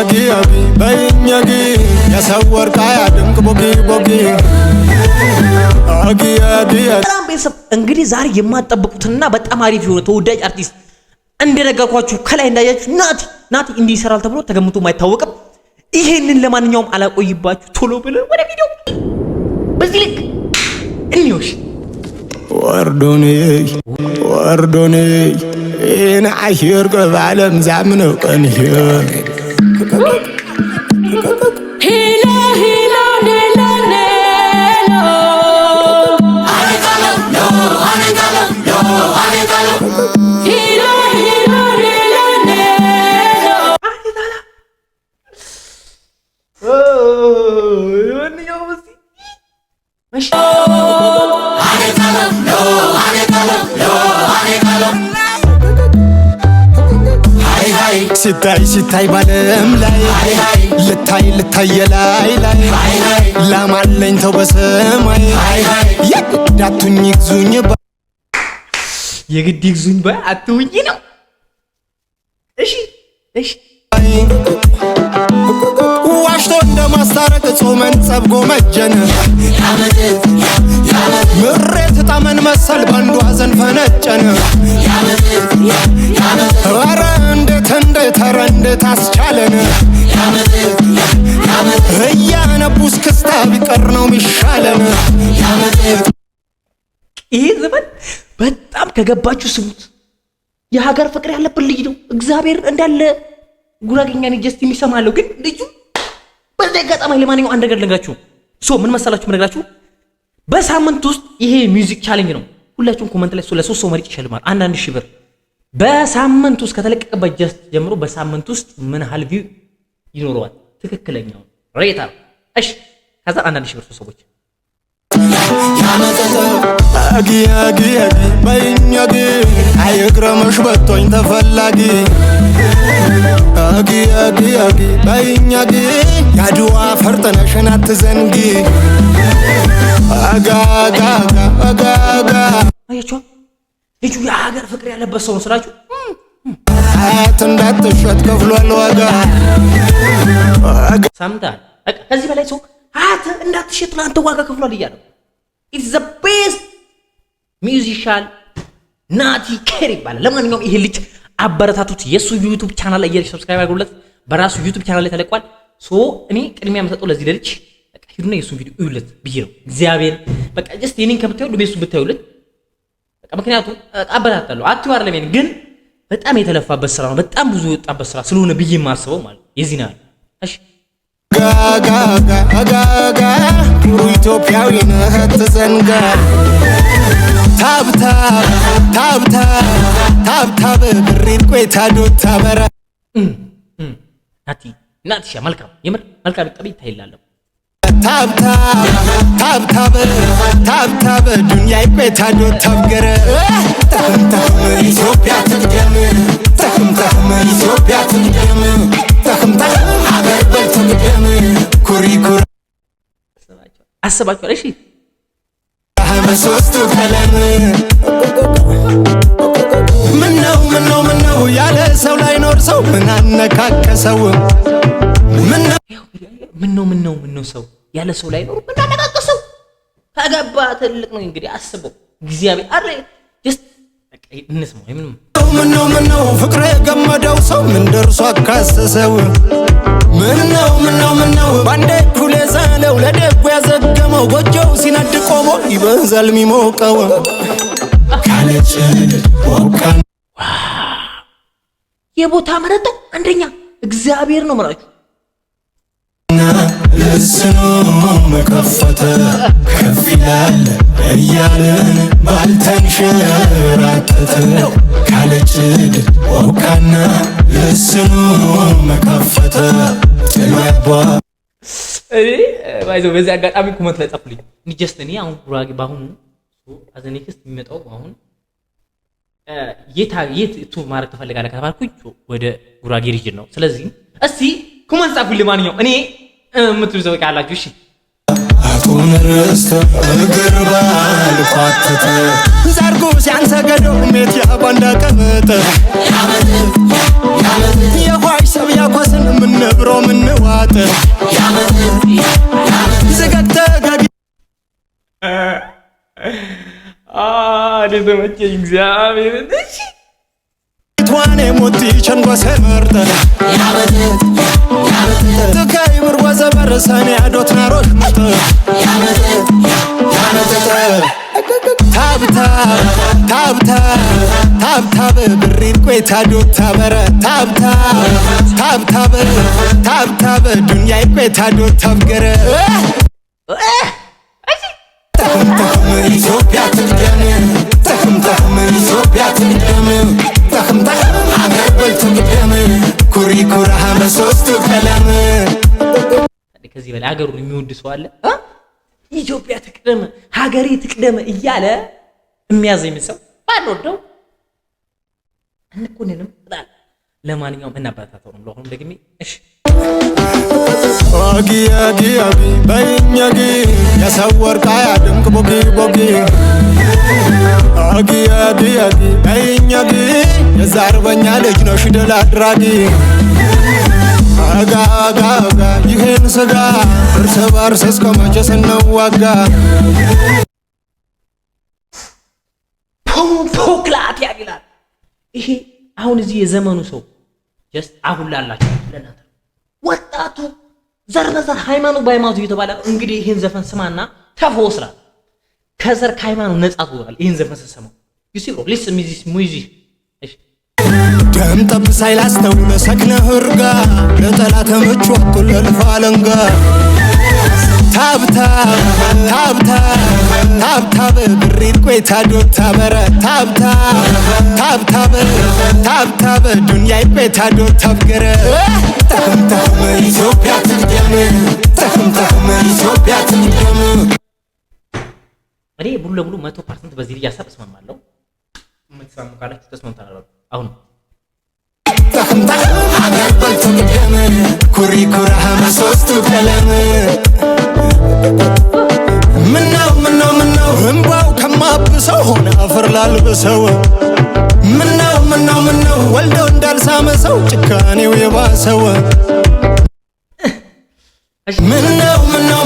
አጊ በይኛጊ ያሳወርቃ ያድምቅ ቦጊ ቦጊ አጊ ሰላም ቤተሰብ፣ እንግዲህ ዛሬ የማትጠብቁትና በጣም አሪፍ የሆነ ተወዳጅ አርቲስት እንደነገርኳችሁ ከላይ እንዳያችሁ ናቲ እንዲህ ይሰራል ተብሎ ተገምቶም አይታወቅም። ይሄንን ለማንኛውም አላቆይባችሁ ቶሎ ብለን ወደ ቪዲዮ በዚህ ልክ እንዮሽ ወርዶኔ ኢና አሽር ቀባለም ዛምነው ቀንሽ ሲታይ ባለም ላይ ልታይ ላይ ላማለኝ ተው በሰማይ የግዳቱኝ ይግዙኝ የግድ ይግዙኝ አትውኝ ነው። እሺ ዋሽቶ እንደማስታረቅ ጾመን ጸብጎ መጀን ምሬት ጣመን መሰል ባንዱ ሐዘን ፈነጨን ኧረ እንዴት አስቻለን እያነቡስ ክስታ ቢቀር ነው ሚሻለን። ይሄ ዘመን በጣም ከገባችሁ ስሙት። የሀገር ፍቅር ያለብን ልጅ ነው። እግዚአብሔር እንዳለ ጉራጌኛን ጀስት የሚሰማለው ግን ልጁ በዚህ አጋጣሚ ለማንኛውም አንድ ነገር ልነግራችሁ ምን መሰላችሁ የምነግራችሁ በሳምንት ውስጥ ይሄ ሚውዚክ ቻሌንጅ ነው። ሁላችሁም ኮሜንት ላይ ለሶስት ሰው መርጭ ይችላል 1000 ብር በሳምንት ውስጥ ከተለቀቀበት ጀስት ጀምሮ በሳምንት ውስጥ ምን ያህል ቪው ይኖረዋል ትክክለኛው ሬታ። እሺ ከዛ 1000 ብር ሰዎች አጊ በይኛጊ አይግረምሽ በቶኝ ተፈላጊ አጊ በይኛጊ ያድዋ ፈርጠነሽን አትዘንጊ አጋጋ አያችሁ ልጁ የሀገር ፍቅር ያለበት ሰው ነው ስላችሁ አያት እንዳትሸጥ ከፍሏል ዋጋ ሰምታል። ከዚህ በላይ ሰው አያት እንዳትሸጥ ለአንተ ዋጋ ከፍሏል እያለ ኢትስ ዘ ቤስት ሚውዚሻን ናቲ ኬር ይባላል። ለማንኛውም ይሄ ልጅ አበረታቱት። የሱ ዩቲዩብ ቻናል ላይ ሰብስክራይብ አድርጉለት። በራሱ ዩቲዩብ ቻናል ላይ ተለቋል። እኔ ቅድሚያ የምሰጠው ለዚህ ልጅ በቃ ሂዱና የሱ ቪዲዮ እዩለት ብዬ ነው። እግዚአብሔር በቃ ጀስት የኔን ከምታዩ ለሱ ብታዩለት በቃ ምክንያቱም አበረታታለሁ አትዩ አይደለም ግን በጣም የተለፋበት ስራ ነው። በጣም ብዙ የወጣበት ስራ ስለሆነ ብዬ የማስበው ማለት የዚህና እሺ ጋጋ ኩሩ ኢትዮጵያዊ ነህ አትዘንጋ ታብታብ ብሪት ቆይታ ዶታ በራ ናቲሻ መልካም የምር መልካም ይጣብ ይታይላለሁ ታብታብ ዱንያ ቆይታ ዶታ ገረ ተክም ኢትዮጵያ ትቅደም ተክም ኢትዮጵያ ትቅደም ተክም ሀገር በትቅደም ኩሪ አስባችኋል? እሺ በሶስቱ ቀለም ምነው ያለ ሰው ላይ ኖር ሰው ምን አነካከሰው ምነው ሰው ያለ ሰው ላይ ኖር ምን አነካከሰው ከገባ ትልቅ ነው እንግዲህ አስበው እግዚአብሔር አረ ጀስት በቃ እንስማው ምነው ፍቅር ገመደው ሰው ምን ደርሶ አካሰሰው ምነው ባንዴ ኩሌ ዘለው ለደጉ ያዘገመው ጎጆው ሲነድ ቆሞ ይበዛል ሚሞቀው ካለች ወቃን የቦታ መረጠው አንደኛ እግዚአብሔር ነው መራችሁ ለስኑ መከፈተ ከፍ ይላል እያልን ባልተንሸራተተ ካለች ወቃና ለስኑ መከፈተ ስለባ ባይዘው በዚህ አጋጣሚ ኮመንት ላይ ጻፉልኝ። ጀስት እኔ አሁን ጉራጌ ባሁኑ አዘኔክስት የሚመጣው አሁን የት ቱ ማድረግ ትፈልጋለህ ከተባልኩኝ ወደ ጉራጌ ሪጅን ነው። ስለዚህ እስቲ ኮመንት ጻፉልኝ። ማንኛውም እኔ የምትሉ ሰው ካላችሁ እሺ አቁን ርስተ እግር ባልኳተተ ዛርጎ ሲያንሰገደው ሜት ያባንዳ ቀመጠ የኋይ ሰብያ ኳስን ምን ብሮ ምን ዋጥ ዘገተ ጋጊ ደዘመቸኝ እግዚአብሔር እሺ ትዋኔ ሞቲ ቸንጎ ሰመርተ ተካይ ብርጓ ዘበረሰኔ አዶት ናሮት መተ ታብታ ታብታ ታብታ ብሪን ቆይታ ዶታ በረ ታብታ ታብታ ታብታ ዱንያ ቆይታ ዶታ ገረ ተኸምተኸም ኢትዮጵያ ትቅደም ተኸምተኸም ኢትዮጵያ ትቅደም ተኸምተኸም ሀገር በልቶ ቅደም ኩሪ ኩራህ በሶስቱ ቀለም ከዚህ በላይ ሀገሩን የሚወድ ሰው አለ? ኢትዮጵያ ትቅደም ሀገሬ ትቅደም እያለ የሚያዘኝ ሰው ባልወደው እንኩንንም ጣል። ለማንኛውም እናበረታታው ነው ለሆነ ደግሜ እሺ አጊ አጊ አጊ በእኛጊ ያሳወርቃ ያድምቅ ቦጊ ቦጊ አጊ አጊ አጊ በእኛጊ የዛርበኛ ልጅ ነው ሽደል አድራጊ አጋ አጋ አጋ ይሄን ስጋ እርስ በርስ እስከ መቼ ስንዋጋ ፖክላት ያግላል። ይሄ አሁን እዚህ የዘመኑ ሰው ጀስት አሁን ላላችሁ ለናተ ወጣቱ ዘር በዘር ሃይማኖት በሃይማኖት እየተባለ ነው። እንግዲህ ይሄን ዘፈን ስማና ተፈወስራ ከዘር ከሃይማኖት ነጻ ትወጣለህ። ይሄን ዘፈን ስትሰማው you see bro listen music እሺ ደም ጠብ ሳይላስተውለ ሰክነህ እርጋ ለጠላት ምቹ አትለልፍ አለንጋ ታብታ ታብታ ታብታ ብሪን ቆይታ ዶታ በረ ታብታ ታብታ ታብታ ዱንያ ቆይታ ዶታ ገረ ተኸምተኸም ኢትዮጵያ ትቅደም ተኸምተኸም ኢትዮጵያ ትቅደም እኔ ሙሉ ለሙሉ 100% በዚህ ልጅ ሀሳብ እስማማለሁ። የምትስማሙ ካላችሁ ተስማምተናል። አሁን ተኸምተኸም ሀገር በልቶ ቅደም ኩሪ ኩራህ በሶስቱ ቀለም ምነው እምባው ከማብሰው ሆነ አፈር ላልብሰው ምነው ወልደው እንዳልሳመ ሰው ጭካኔው የባሰው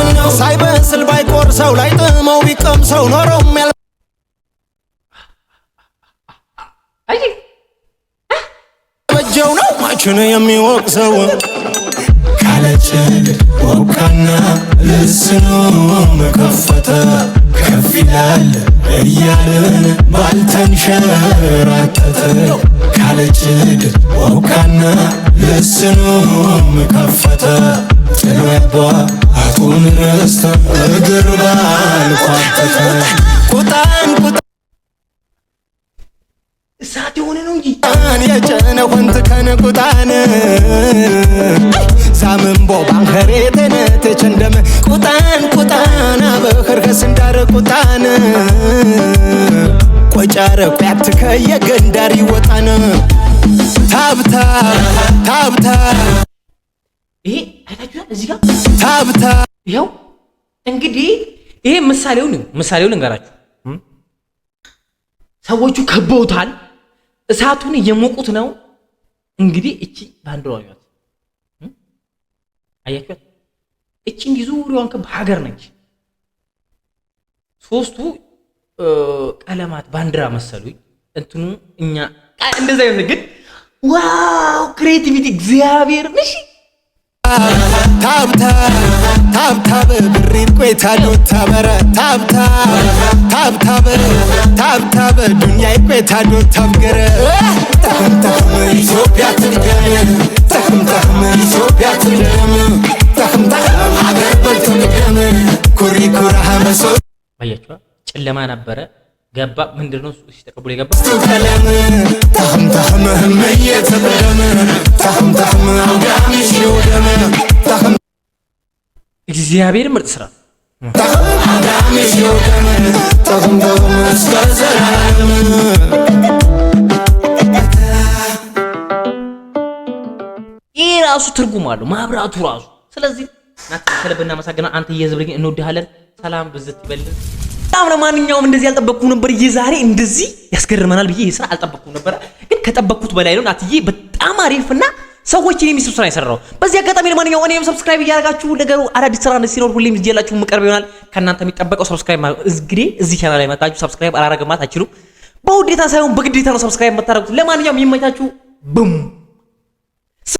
ምነው ሳይበስል ባይቆርሰው ላይ ጥመው ቢቀምሰው ኖሮም ያል በጀው ነው ማችን የሚወቅሰው ካለጭድ ወካና ልስኑ መከፈተ ከፍ ይላል እያልን ባልተንሸራተተ ካለጭድ ወካና ልስኑ መከፈተ ጥሎ ያባ አቱን ረስተ እግር ባልኳተተ ቁጣን እሳት የሆነ ነው እንጂ የጨነ ወንት ከነቁጣን ሳምንቦ ባንከሬተነ ተቸንደመ ቁጣን አበኸርከስ እንዳረ ቁጣን ቆጫረ ቆያት ከየገንዳር ይወጣን ታብታ ይሄ አይታችኋል እዚህ ጋር ታብታ ይኸው እንግዲህ ይሄ ምሳሌውን እንገራችሁ። ሰዎቹ ከበውታል፣ እሳቱን እየሞቁት ነው። እንግዲህ እቺ ባንዲራው ያት አያችኋት? እቺ እንዲህ ዙሪያዋን ከብ ሀገር ነች። ሶስቱ ቀለማት ባንዲራ መሰሉኝ እንትኑ እኛ እንደዛ ይሆን ግን ዋው ክሬቲቪቲ እግዚአብሔር ነሽ ታብታ ብሪን ቆይታ ዶታ በረ ታብታ ዱንያ ቆይታ ዶታ ገረ ተኸምተኸም ኢትዮጵያ ትቅደም ተኸምተኸም ኢትዮጵያ ትቅደም ተኸምተኸም ሀገር በልቶ ቅደም ኩሪ ኩራህ በሶ አያችኋ ጨለማ ነበረ ገባ ምንድነው እሱ ተቀብሎ የገባ ተኸምተኸም እየተቀደም ተኸምተኸም አውዳሚሽ ይውደም እግዚአብሔር ምርጥ ስራ አውዳሚሽ ይውደም ተኸምተኸም እስከ ዘላለም ይህ ራሱ ትርጉም አለው ማብራቱ ራሱ። ስለዚህ ናት ከልብ እናመሰግናለን። አንተ የህዝብልኝ እንወድሃለን። ሰላም ብዝት ይበልን። በጣም ለማንኛውም እንደዚህ ያልጠበቅኩ ነበር። የዛሬ እንደዚህ ያስገርመናል ብዬ ይስራ አልጠበቅኩ ነበር፣ ግን ከጠበቅኩት በላይ ነው። ናትዬ በጣም አሪፍና ሰዎችን የሚስብ ስራ የሰራው። በዚህ አጋጣሚ ለማንኛውም እኔም ሰብስክራይብ እያደረጋችሁ ነገሩ አዳዲስ ስራ ሲኖር ሁሌም ይዤላችሁ መቀርብ ይሆናል። ከእናንተ የሚጠበቀው ሰብስክራይብ እንግዲህ እዚህ ቻናል ላይ መጣችሁ ሰብስክራይብ አላረገማት አትችሉ። በውዴታ ሳይሆን በግዴታ ነው ሰብስክራይብ የምታደርጉት። ለማንኛውም ይመቻችሁ። ቡም